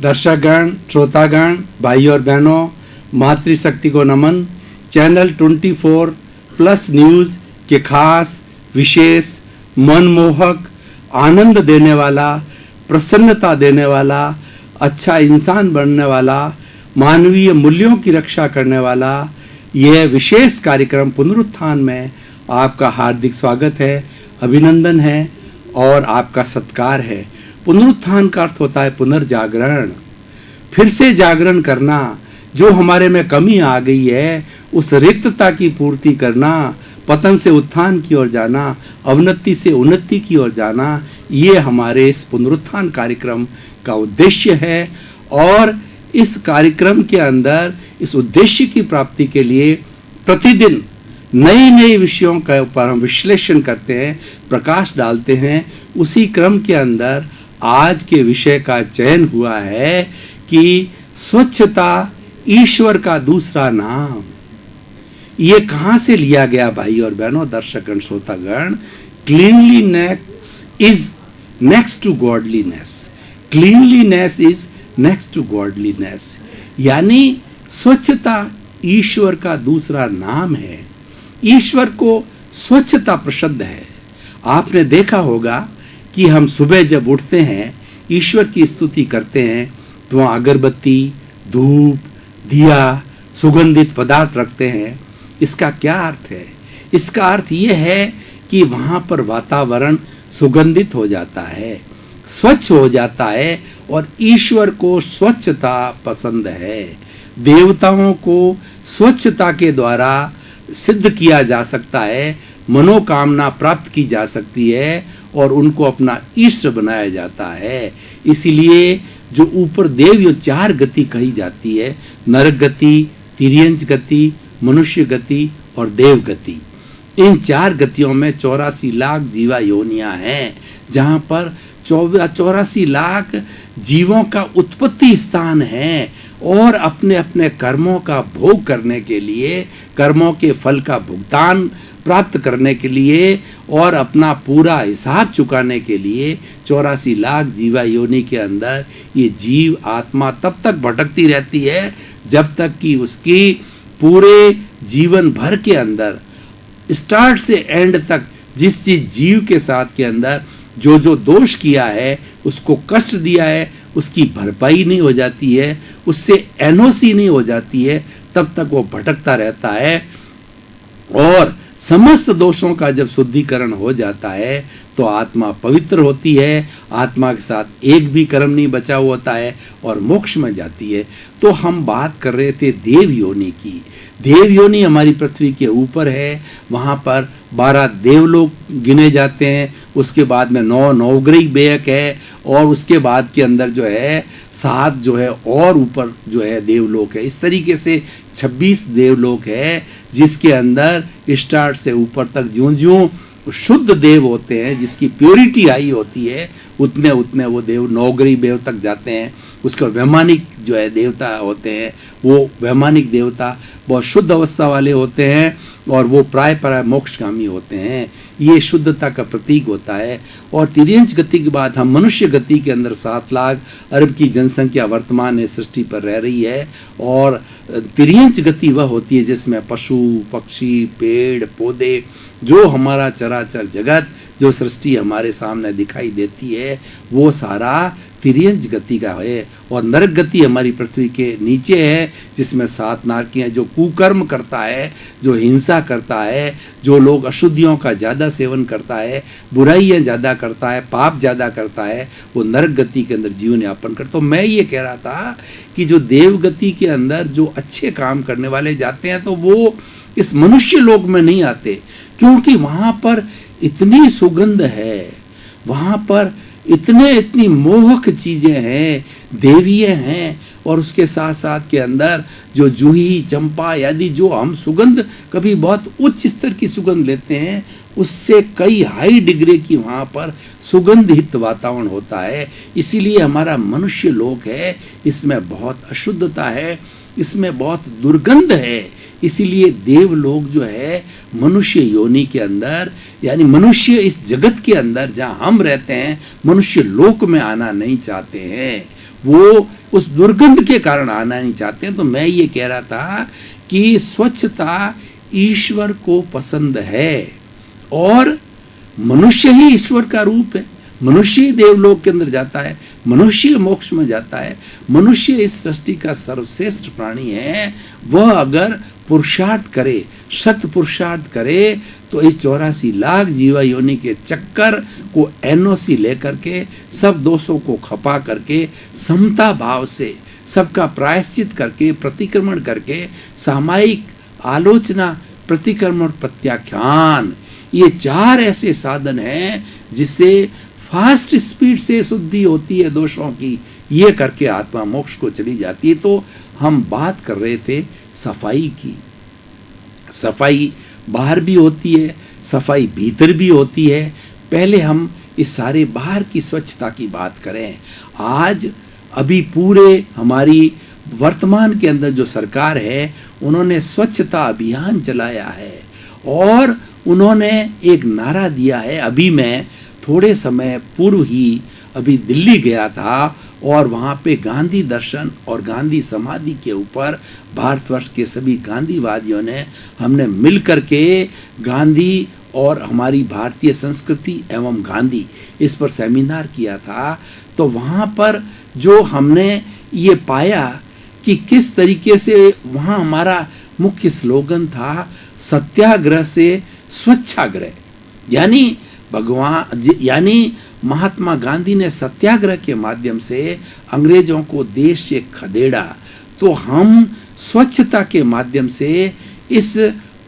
दर्शकगण, श्रोतागण, भाई और बहनों, मातृशक्ति को नमन। चैनल 24 प्लस न्यूज़ के खास, विशेष, मनमोहक, आनंद देने वाला, प्रसन्नता देने वाला, अच्छा इंसान बनने वाला, मानवीय मूल्यों की रक्षा करने वाला यह विशेष कार्यक्रम पुनरुत्थान में आपका हार्दिक स्वागत है, अभिनंदन है और आपका सत्कार है। पुनरुत्थान का अर्थ होता है पुनर्जागरण, फिर से जागरण करना। जो हमारे में कमी आ गई है उस रिक्तता की पूर्ति करना, पतन से उत्थान की ओर जाना, अवनति से उन्नति की ओर जाना, ये हमारे इस पुनरुत्थान कार्यक्रम का उद्देश्य है। और इस कार्यक्रम के अंदर इस उद्देश्य की प्राप्ति के लिए प्रतिदिन नए नए विषयों के ऊपर हम विश्लेषण करते हैं, प्रकाश डालते हैं। उसी क्रम के अंदर आज के विषय का चयन हुआ है कि स्वच्छता ईश्वर का दूसरा नाम। ये कहाँ से लिया गया भाई और बहनों, दर्शकगण, श्रोतागण? Cleanliness is next to godliness. Cleanliness is next to godliness, यानी स्वच्छता ईश्वर का दूसरा नाम है। ईश्वर को स्वच्छता प्रसिद्ध है। आपने देखा होगा कि हम सुबह जब उठते हैं, ईश्वर की स्तुति करते हैं तो वहाँ अगरबत्ती, धूप, दिया, सुगंधित पदार्थ रखते हैं। इसका क्या अर्थ है? इसका अर्थ ये है कि वहाँ पर वातावरण सुगंधित हो जाता है, स्वच्छ हो जाता है और ईश्वर को स्वच्छता पसंद है। देवताओं को स्वच्छता के द्वारा सिद्ध किया जा सकता है, मनोकामना प्राप्त की जा सकती है और उनको अपना ईश्वर बनाया जाता है। इसीलिए जो ऊपर देव चार गति कही जाती है, नरक गति, तिर्यंच गति, मनुष्य गति और देव गति। इन चार गतियों में 84 लाख जीवा योनियां हैं, जहां पर 84 लाख जीवों का उत्पत्ति स्थान है और अपने अपने कर्मों का भोग करने के लिए, कर्मों के फल का भुगतान प्राप्त करने के लिए और अपना पूरा हिसाब चुकाने के लिए 84 लाख जीवा योनि के अंदर ये जीव आत्मा तब तक भटकती रहती है जब तक कि उसकी पूरे जीवन भर के अंदर स्टार्ट से एंड तक जिस जीव के साथ के अंदर जो जो दोष किया है, उसको कष्ट दिया है, उसकी भरपाई नहीं हो जाती है, उससे एनओसी नहीं हो जाती है, तब तक वो भटकता रहता है। और समस्त दोषों का जब शुद्धिकरण हो जाता है तो आत्मा पवित्र होती है, आत्मा के साथ एक भी कर्म नहीं बचा हुआ होता है और मोक्ष में जाती है। तो हम बात कर रहे थे देव योनि की। देव योनि हमारी पृथ्वी के ऊपर है, वहाँ पर 12 देवलोक गिने जाते हैं, उसके बाद में 9 नवग्रह बेयक है और उसके बाद के अंदर जो है 7 जो है और ऊपर जो है देवलोक है। इस तरीके से 26 देवलोक है, जिसके अंदर स्टार्ट से ऊपर तक ज्यों ज्यों शुद्ध देव होते हैं, जिसकी प्योरिटी हाई होती है, उतने उतने वो देव नवग्रह देव तक जाते हैं। उसका वैमानिक जो है देवता होते हैं, वो वैमानिक देवता बहुत शुद्ध अवस्था वाले होते हैं और वो प्राय मोक्षगामी होते हैं। ये शुद्धता का प्रतीक होता है। और तिर्यंच गति के बाद हम मनुष्य गति के अंदर 7 लाख अरब की जनसंख्या वर्तमान सृष्टि पर रह रही है। और तिर्यंच गति वह होती है जिसमें पशु, पक्षी, पेड़, पौधे, जो हमारा चराचर जगत, जो सृष्टि हमारे सामने दिखाई देती है, वो सारा तिर्यंच गति का है। और नरक गति हमारी पृथ्वी के नीचे है, जिसमें 7 नारकियां, जो कुकर्म करता है, जो हिंसा करता है, जो लोग अशुद्धियों का ज़्यादा सेवन करता है, बुराइयां ज़्यादा करता है, पाप ज़्यादा करता है, वो नरक गति के अंदर जीवन यापन करता। तो मैं ये कह रहा था कि जो देव गति के अंदर जो अच्छे काम करने वाले जाते हैं तो वो इस मनुष्य लोक में नहीं आते, क्योंकि वहाँ पर इतनी सुगंध है, वहाँ पर इतनी मोहक चीज़ें हैं, देवीय हैं। और उसके साथ साथ के अंदर जो जूही, चंपा आदि जो हम सुगंध कभी बहुत उच्च स्तर की सुगंध लेते हैं, उससे कई हाई डिग्री की वहाँ पर सुगंधित वातावरण होता है। इसीलिए हमारा मनुष्य लोक है, इसमें बहुत अशुद्धता है, इसमें बहुत दुर्गंध है। इसीलिए देवलोक जो है मनुष्य योनि के अंदर, यानी मनुष्य इस जगत के अंदर जहाँ हम रहते हैं, मनुष्य लोक में आना नहीं चाहते हैं। वो उस दुर्गंध के कारण आना नहीं चाहते हैं। तो मैं ये कह रहा था कि स्वच्छता ईश्वर को पसंद है और मनुष्य ही ईश्वर का रूप है। मनुष्य ही देवलोक के अंदर जाता है, मनुष्य मोक्ष में जाता है। मनुष्य इस सृष्टि का सर्वश्रेष्ठ प्राणी है। वह अगर पुरुषार्थ करे, सत पुरुषार्थ करे, तो इस 84 लाख जीवा योनि के चक्कर को एनओसी लेकर के, सब दोषों को खपा करके, समता भाव से सबका प्रायश्चित करके, प्रतिक्रमण करके, सामायिक आलोचना, प्रतिक्रमण, प्रत्याख्यान, ये 4 ऐसे साधन हैं जिससे फास्ट स्पीड से शुद्धि होती है दोषों की। ये करके आत्मा मोक्ष को चली जाती है। तो हम बात कर रहे थे सफाई की। सफाई बाहर भी होती है, सफाई भीतर भी होती है। पहले हम इस सारे बाहर की स्वच्छता की बात करें। आज अभी पूरे हमारी वर्तमान के अंदर जो सरकार है, उन्होंने स्वच्छता अभियान चलाया है और उन्होंने एक नारा दिया है। अभी मैं थोड़े समय पूर्व ही अभी दिल्ली गया था और वहाँ पे गांधी दर्शन और गांधी समाधि के ऊपर भारतवर्ष के सभी गांधीवादियों ने, हमने मिल कर के गांधी और हमारी भारतीय संस्कृति एवं गांधी, इस पर सेमिनार किया था। तो वहाँ पर जो हमने ये पाया कि किस तरीके से वहाँ हमारा मुख्य स्लोगन था सत्याग्रह से स्वच्छाग्रह। यानी महात्मा गांधी ने सत्याग्रह के माध्यम से अंग्रेजों को देश से खदेड़ा, तो हम स्वच्छता के माध्यम से इस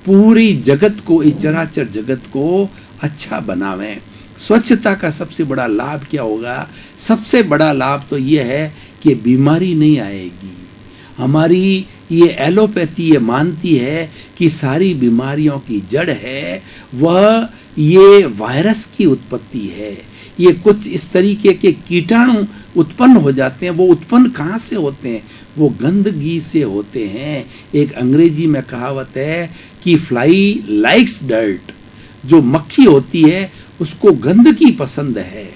पूरी जगत को, इस चराचर जगत को अच्छा बनावें। स्वच्छता का सबसे बड़ा लाभ क्या होगा? सबसे बड़ा लाभ तो ये है कि बीमारी नहीं आएगी। हमारी ये एलोपैथी ये मानती है कि सारी बीमारियों की जड़ है वह ये वायरस की उत्पत्ति है। ये कुछ इस तरीके के कीटाणु उत्पन्न हो जाते हैं। वो उत्पन्न कहाँ से होते हैं? वो गंदगी से होते हैं। एक अंग्रेजी में कहावत है कि फ्लाई लाइक्स डर्ट। जो मक्खी होती है उसको गंदगी पसंद है।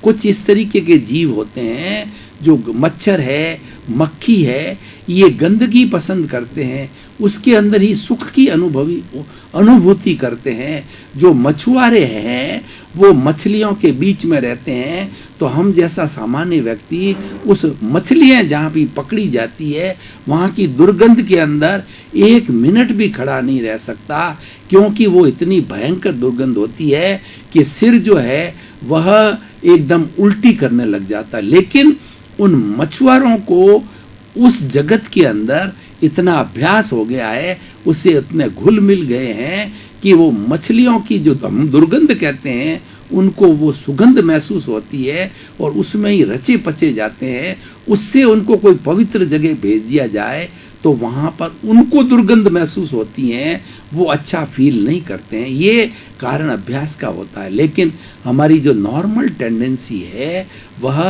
कुछ इस तरीके के जीव होते हैं, जो मच्छर है, मक्खी है, ये गंदगी पसंद करते हैं, उसके अंदर ही सुख की अनुभूति करते हैं। जो मछुआरे हैं वो मछलियों के बीच में रहते हैं, तो हम जैसा सामान्य व्यक्ति उस मछलियां जहाँ भी पकड़ी जाती है वहाँ की दुर्गंध के अंदर 1 मिनट भी खड़ा नहीं रह सकता, क्योंकि वो इतनी भयंकर दुर्गंध होती है कि सिर जो है वह एकदम उल्टी करने लग जाता है। लेकिन उन मछुआरों को उस जगत के अंदर इतना अभ्यास हो गया है, उससे इतने घुल मिल गए हैं कि वो मछलियों की जो हम दुर्गंध कहते हैं उनको वो सुगंध महसूस होती है और उसमें ही रचे पचे जाते हैं। उससे उनको कोई पवित्र जगह भेज दिया जाए तो वहाँ पर उनको दुर्गंध महसूस होती हैं, वो अच्छा फील नहीं करते हैं। ये कारण अभ्यास का होता है। लेकिन हमारी जो नॉर्मल टेंडेंसी है वह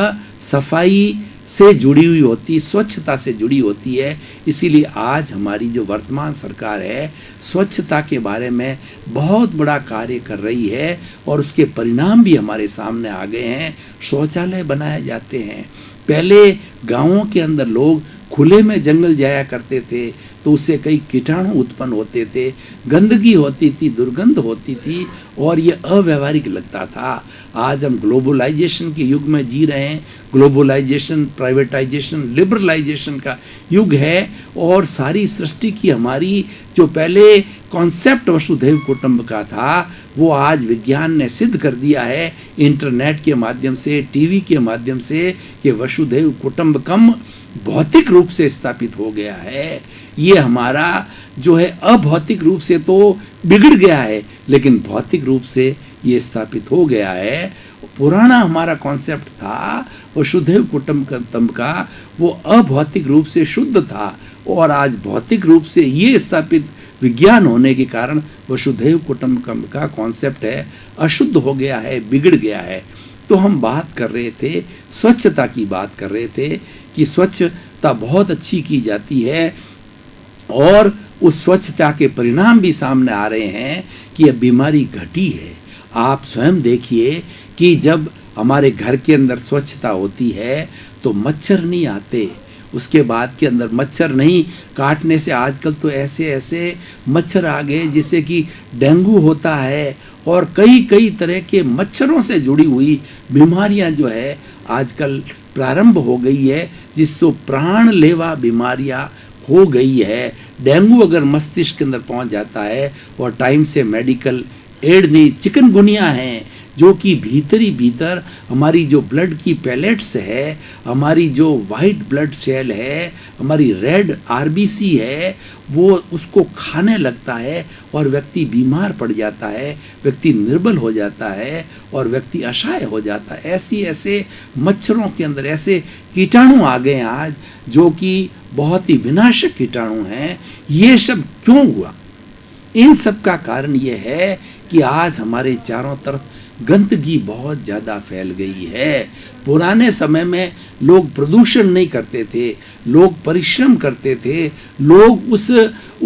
सफाई से जुड़ी हुई होती, स्वच्छता से जुड़ी होती है। इसीलिए आज हमारी जो वर्तमान सरकार है स्वच्छता के बारे में बहुत बड़ा कार्य कर रही है और उसके परिणाम भी हमारे सामने आ गए हैं। शौचालय बनाए जाते हैं। पहले गांवों के अंदर लोग खुले में जंगल जाया करते थे तो उससे कई कीटाणु उत्पन्न होते थे, गंदगी होती थी, दुर्गंध होती थी और ये अव्यवहारिक लगता था। आज हम ग्लोबलाइजेशन के युग में जी रहे हैं। ग्लोबलाइजेशन, प्राइवेटाइजेशन, लिबरलाइजेशन का युग है और सारी सृष्टि की हमारी जो पहले कॉन्सेप्ट वसुधैव कुटुंब का था वो आज विज्ञान ने सिद्ध कर दिया है इंटरनेट के माध्यम से, टीवी के माध्यम से, कि वसुधैव कुटुंबकम भौतिक रूप से स्थापित हो गया है। ये हमारा जो है अभौतिक रूप से तो बिगड़ गया है, लेकिन भौतिक रूप से ये स्थापित हो गया है। पुराना हमारा कॉन्सेप्ट था वसुधैव कुटुंबकम का, वो अभौतिक रूप से शुद्ध था और आज भौतिक रूप से ये स्थापित विज्ञान होने के कारण वसुधैव कुटुंबकम का कॉन्सेप्ट है अशुद्ध हो गया है, बिगड़ गया है। तो हम बात कर रहे थे, स्वच्छता की बात कर रहे थे कि स्वच्छता बहुत अच्छी की जाती है और उस स्वच्छता के परिणाम भी सामने आ रहे हैं कि यह बीमारी घटी है। आप स्वयं देखिए कि जब हमारे घर के अंदर स्वच्छता होती है तो मच्छर नहीं आते। उसके बाद के अंदर मच्छर नहीं काटने से आजकल तो ऐसे ऐसे मच्छर आ गए जिससे कि डेंगू होता है और कई कई तरह के मच्छरों से जुड़ी हुई बीमारियां जो है आजकल प्रारंभ हो गई है, जिससे प्राण लेवा बीमारियां हो गई है। डेंगू अगर मस्तिष्क के अंदर पहुंच जाता है और टाइम से मेडिकल एड नहीं, चिकनगुनिया है जो कि भीतरी भीतर हमारी जो ब्लड की पैलेट्स है, हमारी जो वाइट ब्लड सेल है, हमारी रेड आरबीसी है, वो उसको खाने लगता है और व्यक्ति बीमार पड़ जाता है, व्यक्ति निर्बल हो जाता है और व्यक्ति असहाय हो जाता है। ऐसे मच्छरों के अंदर ऐसे कीटाणु आ गए आज जो कि बहुत ही विनाशक कीटाणु हैं। ये सब क्यों हुआ? इन सब का कारण ये है कि आज हमारे चारों तरफ गंदगी बहुत ज़्यादा फैल गई है। पुराने समय में लोग प्रदूषण नहीं करते थे, लोग परिश्रम करते थे, लोग उस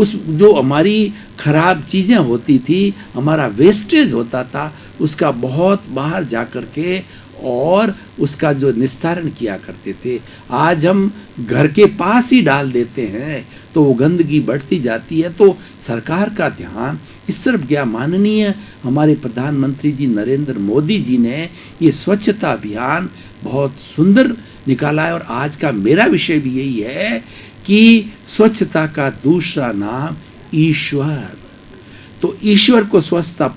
जो हमारी खराब चीज़ें होती थी, हमारा वेस्टेज होता था, उसका बहुत बाहर जा कर के और उसका जो निस्तारण किया करते थे। आज हम घर के पास ही डाल देते हैं तो वो गंदगी बढ़ती जाती है। तो सरकार का ध्यान इस तरफ गया। माननीय हमारे प्रधानमंत्री जी नरेंद्र मोदी जी ने ये स्वच्छता अभियान बहुत सुंदर निकाला है और आज का मेरा विषय भी यही है कि स्वच्छता का दूसरा नाम ईश्वर। तो ईश्वर को स्वच्छता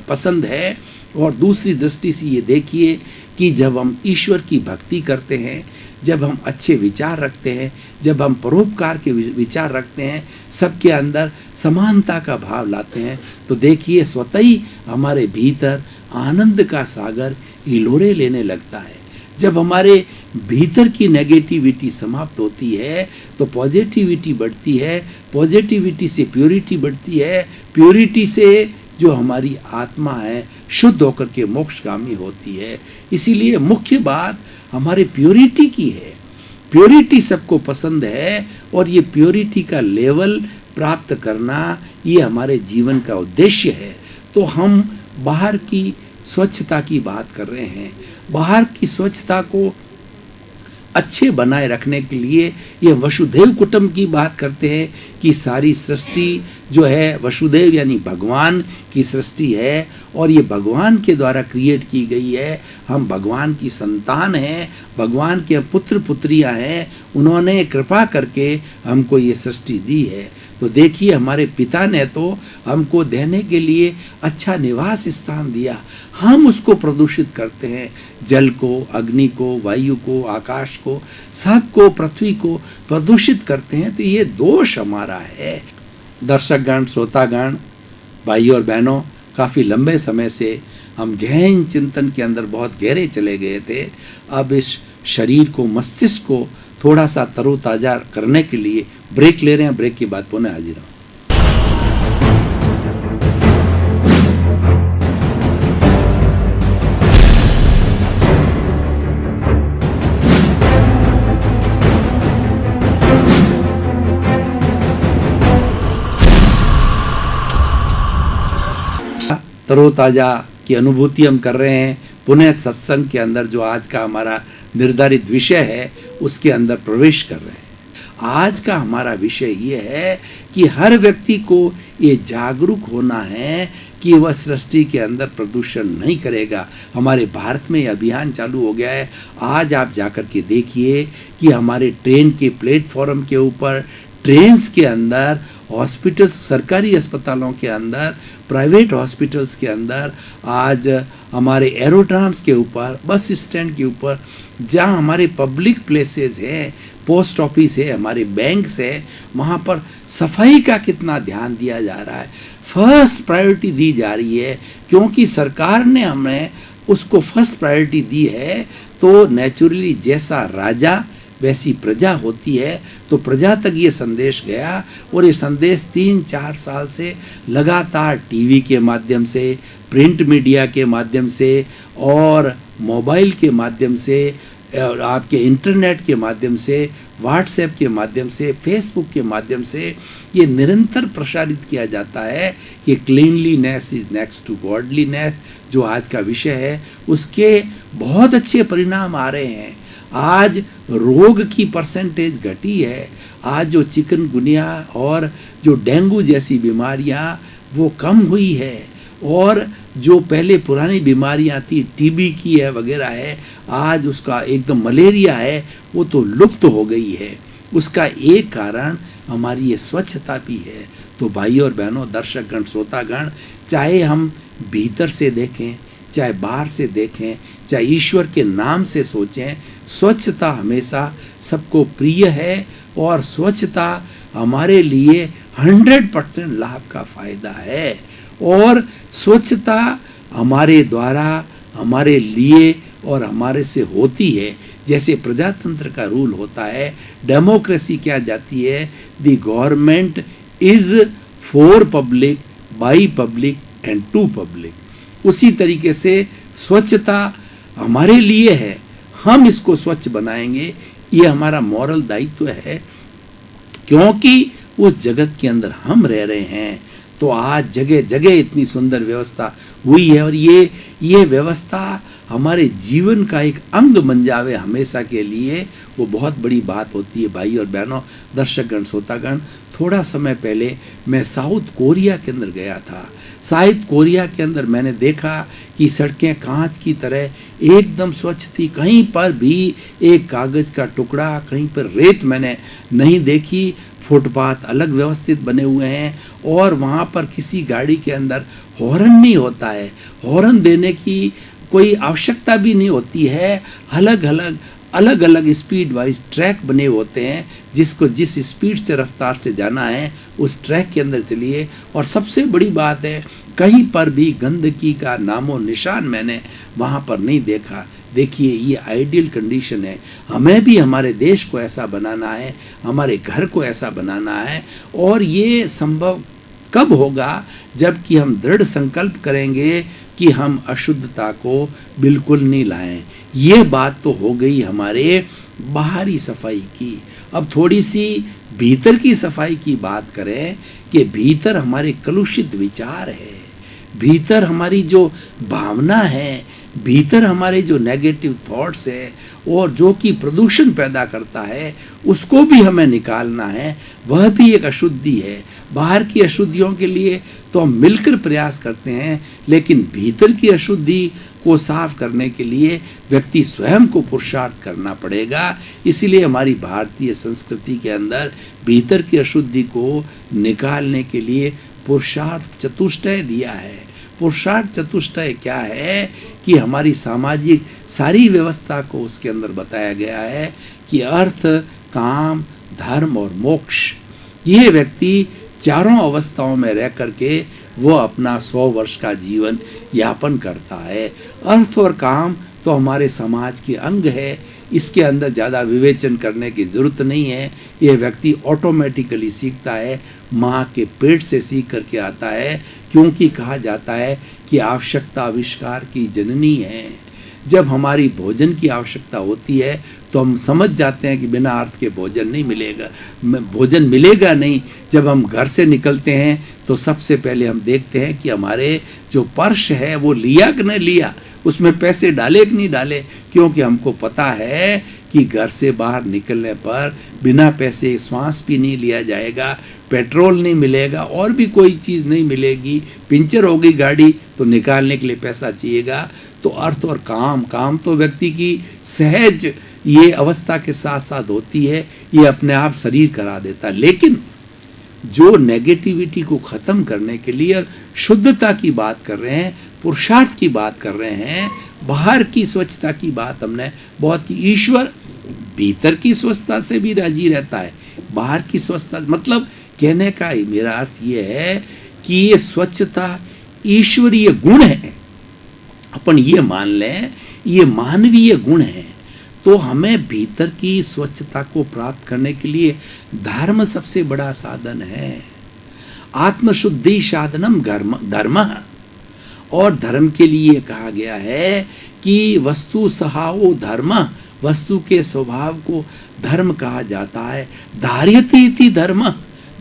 पसंद है और दूसरी दृष्टि से ये देखिए कि जब हम ईश्वर की भक्ति करते हैं, जब हम अच्छे विचार रखते हैं, जब हम परोपकार के विचार रखते हैं, सबके अंदर समानता का भाव लाते हैं, तो देखिए स्वतः ही हमारे भीतर आनंद का सागर हिलोरे लेने लगता है। जब हमारे भीतर की नेगेटिविटी समाप्त होती है तो पॉजिटिविटी बढ़ती है, पॉजिटिविटी से प्योरिटी बढ़ती है, प्योरिटी से जो हमारी आत्मा है शुद्ध होकर के मोक्षगामी होती है। इसीलिए मुख्य बात हमारे प्योरिटी की है। प्योरिटी सबको पसंद है और ये प्योरिटी का लेवल प्राप्त करना ये हमारे जीवन का उद्देश्य है। तो हम बाहर की स्वच्छता की बात कर रहे हैं। बाहर की स्वच्छता को अच्छे बनाए रखने के लिए ये वसुधैव कुटुंब की बात करते हैं कि सारी सृष्टि जो है वसुधैव यानी भगवान की सृष्टि है और ये भगवान के द्वारा क्रिएट की गई है। हम भगवान की संतान हैं, भगवान के पुत्र पुत्रियां हैं, उन्होंने कृपा करके हमको ये सृष्टि दी है। तो देखिए हमारे पिता ने तो हमको देने के लिए अच्छा निवास स्थान दिया, हम उसको प्रदूषित करते हैं। जल को, अग्नि को, वायु को, आकाश को, सबको, पृथ्वी को प्रदूषित करते हैं। तो ये दोष हमारा है। दर्शकगण, श्रोतागण, भाई और बहनों, काफ़ी लंबे समय से हम गहन चिंतन के अंदर बहुत गहरे चले गए थे। अब इस शरीर को, मस्तिष्क को थोड़ा सा तरोताज़ा करने के लिए ब्रेक ले रहे हैं। ब्रेक के बाद पुनः हाजिर हूँ। तरोताज़ा की अनुभूति हम कर रहे हैं। पुनः सत्संग के अंदर जो आज का हमारा निर्धारित विषय है उसके अंदर प्रवेश कर रहे हैं। आज का हमारा विषय ये है कि हर व्यक्ति को ये जागरूक होना है कि वह सृष्टि के अंदर प्रदूषण नहीं करेगा। हमारे भारत में ये अभियान चालू हो गया है। आज आप जाकर के देखिए कि हमारे ट्रेन के प्लेटफॉर्म के ऊपर, ट्रेन्स के अंदर, हॉस्पिटल्स, सरकारी अस्पतालों के अंदर, प्राइवेट हॉस्पिटल्स के अंदर, आज हमारे एरोड्राम्स के ऊपर, बस स्टैंड के ऊपर, जहाँ हमारे पब्लिक प्लेसेस हैं, पोस्ट ऑफिस है, हमारे बैंक्स है, वहाँ पर सफाई का कितना ध्यान दिया जा रहा है। फर्स्ट प्रायोरिटी दी जा रही है क्योंकि सरकार ने हमें उसको फर्स्ट प्रायोरिटी दी है। तो नेचुरली जैसा राजा वैसी प्रजा होती है। तो प्रजा तक ये संदेश गया और ये संदेश 3-4 साल से लगातार टीवी के माध्यम से, प्रिंट मीडिया के माध्यम से और मोबाइल के माध्यम से और आपके इंटरनेट के माध्यम से, व्हाट्सएप के माध्यम से, फेसबुक के माध्यम से ये निरंतर प्रसारित किया जाता है कि cleanliness is next to godliness, जो आज का विषय है, उसके बहुत अच्छे परिणाम आ रहे हैं। आज रोग की परसेंटेज घटी है। आज जो चिकनगुनिया और जो डेंगू जैसी बीमारियां वो कम हुई है, और जो पहले पुरानी बीमारियां थी, टीबी की है वगैरह है, आज उसका एकदम मलेरिया है, वो तो लुप्त हो गई है। उसका एक कारण हमारी ये स्वच्छता भी है। तो भाई और बहनों, दर्शकगण, श्रोतागण, चाहे हम भीतर से देखें, चाहे बाहर से देखें, चाहे ईश्वर के नाम से सोचें, स्वच्छता हमेशा सबको प्रिय है, और स्वच्छता हमारे लिए 100% लाभ का फायदा है। और स्वच्छता हमारे द्वारा, हमारे लिए और हमारे से होती है। जैसे प्रजातंत्र का रूल होता है, डेमोक्रेसी क्या जाती है, the government is for public, by public and to public. उसी तरीके से स्वच्छता हमारे लिए है, हम इसको स्वच्छ बनाएंगे, ये हमारा मॉरल दायित्व है, क्योंकि उस जगत के अंदर हम रह रहे हैं। तो आज जगह जगह इतनी सुंदर व्यवस्था हुई है, और ये व्यवस्था हमारे जीवन का एक अंग बन जावे हमेशा के लिए, वो बहुत बड़ी बात होती है। भाई और बहनों, दर्शकगण, श्रोतागण, थोड़ा समय पहले मैं साउथ कोरिया के अंदर गया था। साउथ कोरिया के अंदर मैंने देखा कि सड़कें कांच की तरह एकदम स्वच्छ थी। कहीं पर भी एक कागज का टुकड़ा, कहीं पर रेत मैंने नहीं देखी। फुटपाथ अलग व्यवस्थित बने हुए हैं, और वहाँ पर किसी गाड़ी के अंदर हॉर्न नहीं होता है, हॉर्न देने की कोई आवश्यकता भी नहीं होती है। अलग अलग स्पीड वाइज ट्रैक बने होते हैं, जिसको जिस स्पीड से, रफ्तार से जाना है उस ट्रैक के अंदर चलिए। और सबसे बड़ी बात है, कहीं पर भी गंदगी का नामो निशान मैंने वहाँ पर नहीं देखा। देखिए, ये आइडियल कंडीशन है। हमें भी हमारे देश को ऐसा बनाना है, हमारे घर को ऐसा बनाना है, और ये संभव कब होगा, जबकि हम दृढ़ संकल्प करेंगे कि हम अशुद्धता को बिल्कुल नहीं लाएं। ये बात तो हो गई हमारे बाहरी सफाई की। अब थोड़ी सी भीतर की सफाई की बात करें कि भीतर हमारे कलुषित विचार है, भीतर हमारी जो भावना है, भीतर हमारे जो नेगेटिव थॉट्स है, और जो कि प्रदूषण पैदा करता है, उसको भी हमें निकालना है। वह भी एक अशुद्धि है। बाहर की अशुद्धियों के लिए तो हम मिलकर प्रयास करते हैं, लेकिन भीतर की अशुद्धि को साफ करने के लिए व्यक्ति स्वयं को पुरुषार्थ करना पड़ेगा। इसीलिए हमारी भारतीय संस्कृति के अंदर भीतर की अशुद्धि को निकालने के लिए पुरुषार्थ चतुष्टय दिया है। पुरुषार्थ चतुष्टय क्या है कि हमारी सामाजिक सारी व्यवस्था को उसके अंदर बताया गया है कि अर्थ, काम, धर्म और मोक्ष, ये व्यक्ति चारों अवस्थाओं में रह करके वो अपना 100 वर्ष का जीवन यापन करता है। अर्थ और काम तो हमारे समाज के अंग है, इसके अंदर ज़्यादा विवेचन करने की ज़रूरत नहीं है। ये व्यक्ति ऑटोमेटिकली सीखता है, माँ के पेट से सीख करके आता है, क्योंकि कहा जाता है कि आवश्यकता आविष्कार की जननी है। जब हमारी भोजन की आवश्यकता होती है तो हम समझ जाते हैं कि बिना अर्थ के भोजन नहीं मिलेगा, भोजन मिलेगा नहीं। जब हम घर से निकलते हैं तो सबसे पहले हम देखते हैं कि हमारे जो पर्स है वो लिया कि नहीं लिया, उसमें पैसे डाले कि नहीं डाले, क्योंकि हमको पता है कि घर से बाहर निकलने पर बिना पैसे श्वास भी नहीं लिया जाएगा, पेट्रोल नहीं मिलेगा, और भी कोई चीज़ नहीं मिलेगी। पंचर हो गई गाड़ी तो निकालने के लिए पैसा चाहिएगा। तो अर्थ और काम तो व्यक्ति की सहज ये अवस्था के साथ साथ होती है, ये अपने आप शरीर करा देता है। लेकिन जो नेगेटिविटी को ख़त्म करने के लिए और शुद्धता की बात कर रहे हैं, पुरुषार्थ की बात कर रहे हैं, बाहर की स्वच्छता की बात हमने बहुत की। ईश्वर भीतर की स्वच्छता से भी राजी रहता है, बाहर की स्वच्छता, मतलब कहने का मेरा अर्थ ये है कि ये स्वच्छता ईश्वरीय गुण है। अपन ये मान लें ये मानवीय गुण है। तो हमें भीतर की स्वच्छता को प्राप्त करने के लिए धर्म सबसे बड़ा साधन है। आत्मशुद्धि साधनम धर्म, और धर्म के लिए कहा गया है कि वस्तु सहाओ धर्म वस्तु के स्वभाव को धर्म कहा जाता है। धार्यते इति धर्म,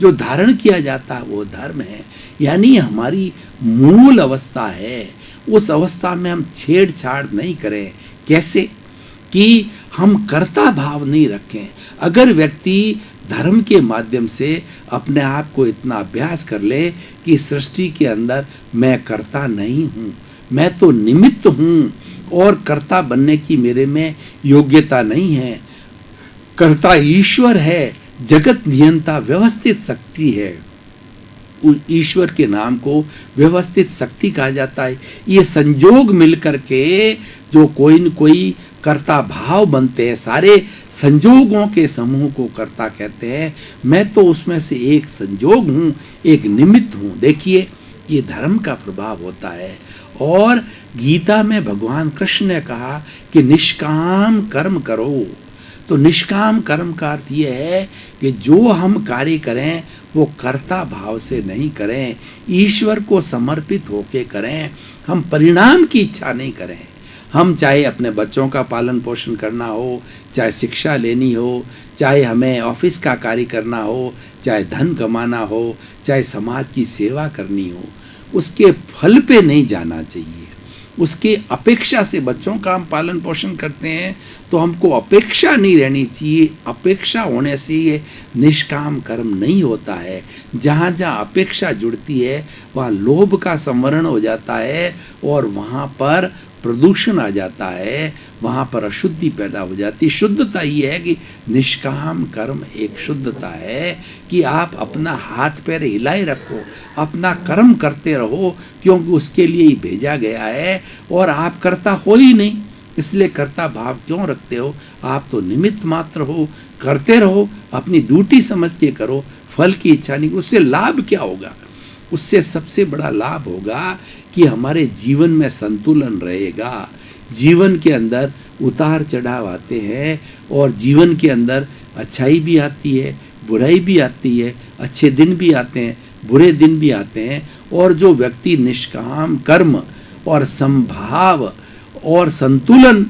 जो धारण किया जाता है वो धर्म है, यानी हमारी मूल अवस्था है। उस अवस्था में हम छेड़छाड़ नहीं करें। कैसे? कि हम कर्ता भाव नहीं रखें। अगर व्यक्ति धर्म के माध्यम से अपने आप को इतना अभ्यास कर ले कि सृष्टि के अंदर मैं कर्ता नहीं हूँ, मैं तो निमित्त हूँ और कर्ता बनने की मेरे में योग्यता नहीं है, कर्ता ईश्वर है, जगत नियंता व्यवस्थित शक्ति है, ईश्वर के नाम को व्यवस्थित शक्ति कहा जाता है। ये संजोग मिलकर के जो कोई न कोई कर्ता भाव बनते हैं, सारे संजोगों के समूह को कर्ता कहते हैं। मैं तो उसमें से एक संजोग हूँ, एक निमित्त हूँ। देखिए, ये धर्म का प्रभाव होता है। और गीता में भगवान कृष्ण ने कहा कि निष्काम कर्म करो। तो निष्काम कर्म का अर्थ ये है कि जो हम कार्य करें वो कर्ता भाव से नहीं करें, ईश्वर को समर्पित होके करें। हम परिणाम की इच्छा नहीं करें। हम चाहे अपने बच्चों का पालन पोषण करना हो, चाहे शिक्षा लेनी हो, चाहे हमें ऑफिस का कार्य करना हो, चाहे धन कमाना हो, चाहे समाज की सेवा करनी हो, उसके फल पे नहीं जाना चाहिए। उसके अपेक्षा से बच्चों का हम पालन पोषण करते हैं तो हमको अपेक्षा नहीं रहनी चाहिए। अपेक्षा होने से ये निष्काम कर्म नहीं होता है। जहाँ जहाँ अपेक्षा जुड़ती है वहाँ लोभ का संवरण हो जाता है और वहाँ पर प्रदूषण आ जाता है, वहाँ पर अशुद्धि पैदा हो जाती है। शुद्धता ये है कि निष्काम कर्म एक शुद्धता है कि आप अपना हाथ पैर हिलाए रखो, अपना कर्म करते रहो, क्योंकि उसके लिए ही भेजा गया है और आप कर्ता हो ही नहीं, इसलिए कर्ता भाव क्यों रखते हो? आप तो निमित्त मात्र हो। करते रहो, अपनी ड्यूटी समझ के करो, फल की इच्छा नहीं। उससे लाभ क्या होगा? उससे सबसे बड़ा लाभ होगा कि हमारे जीवन में संतुलन रहेगा। जीवन के अंदर उतार चढ़ाव आते हैं और जीवन के अंदर अच्छाई भी आती है, बुराई भी आती है, अच्छे दिन भी आते हैं, बुरे दिन भी आते हैं। और जो व्यक्ति निष्काम कर्म और संभाव और संतुलन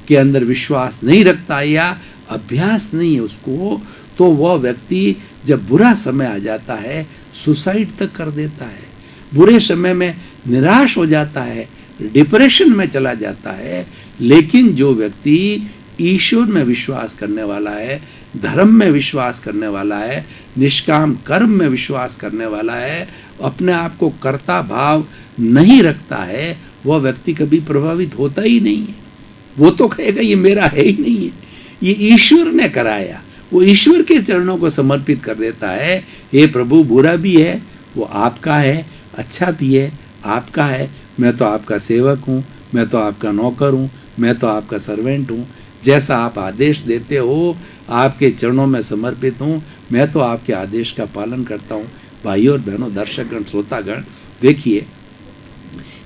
के अंदर विश्वास नहीं रखता या अभ्यास नहीं है उसको, तो वह व्यक्ति जब बुरा समय आ जाता है सुसाइड तक कर देता है, बुरे समय में निराश हो जाता है, डिप्रेशन में चला जाता है। लेकिन जो व्यक्ति ईश्वर में विश्वास करने वाला है, धर्म में विश्वास करने वाला है, निष्काम कर्म में विश्वास करने वाला है, अपने आप को कर्ता भाव नहीं रखता है, वह व्यक्ति कभी प्रभावित होता ही नहीं है। वो तो कहेगा ये मेरा है ही नहीं है, ये ईश्वर ने कराया। वो ईश्वर के चरणों को समर्पित कर देता है। हे प्रभु, बुरा भी है वो आपका है, अच्छा भी है आपका है, मैं तो आपका सेवक हूँ, मैं तो आपका नौकर हूँ, मैं तो आपका सर्वेंट हूँ। जैसा आप आदेश देते हो आपके चरणों में समर्पित हूँ, मैं तो आपके आदेश का पालन करता हूँ। भाइयों और बहनों, दर्शकगण, श्रोतागण, देखिए,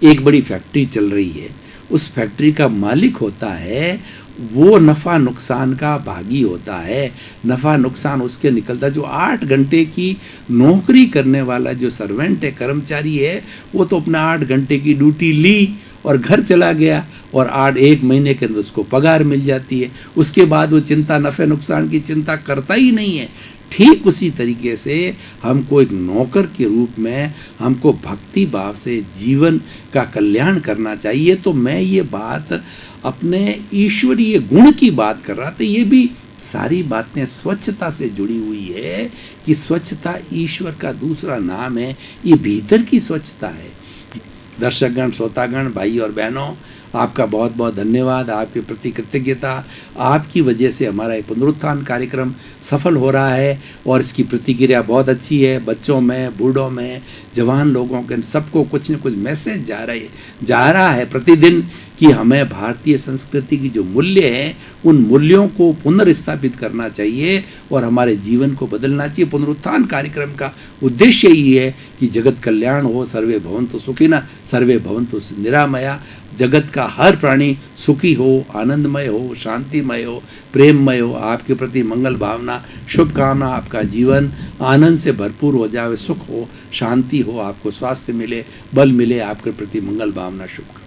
एक बड़ी फैक्ट्री चल रही है। उस फैक्ट्री का मालिक होता है, वो नफ़ा नुकसान का भागी होता है। नफ़ा नुकसान उसके निकलता है। जो 8 घंटे की नौकरी करने वाला जो सर्वेंट है, कर्मचारी है, वो तो अपना 8 घंटे की ड्यूटी ली और घर चला गया और 1 महीने के अंदर उसको पगार मिल जाती है। उसके बाद वो चिंता, नफ़े नुकसान की चिंता करता ही नहीं है। ठीक उसी तरीके से हमको एक नौकर के रूप में हमको भक्ति भाव से जीवन का कल्याण करना चाहिए। तो मैं ये बात अपने ईश्वरीय गुण की बात कर रहा था। ये भी सारी बातें स्वच्छता से जुड़ी हुई है कि स्वच्छता ईश्वर का दूसरा नाम है। ये भीतर की स्वच्छता है। दर्शकगण, श्रोतागण, भाई और बहनों, आपका बहुत बहुत धन्यवाद, आपके प्रति कृतज्ञता। आपकी वजह से हमारा ये पुनरुत्थान कार्यक्रम सफल हो रहा है और इसकी प्रतिक्रिया बहुत अच्छी है। बच्चों में, बूढ़ों में, जवान लोगों के सबको कुछ न कुछ मैसेज जा रहा है प्रतिदिन कि हमें भारतीय संस्कृति की जो मूल्य हैं उन मूल्यों को पुनर्स्थापित करना चाहिए और हमारे जीवन को बदलना चाहिए। पुनरुत्थान कार्यक्रम का उद्देश्य ही है कि जगत कल्याण हो। सर्वे भवन्तु सुखिनः, सर्वे भवन्तु निरामया। जगत का हर प्राणी सुखी हो, आनंदमय हो, शांतिमय हो, प्रेममय हो। आपके प्रति मंगल भावना, शुभकामना। आपका जीवन आनंद से भरपूर हो जाए, सुख हो, शांति हो, आपको स्वास्थ्य मिले, बल मिले। आपके प्रति मंगल भावना, शुभकामना।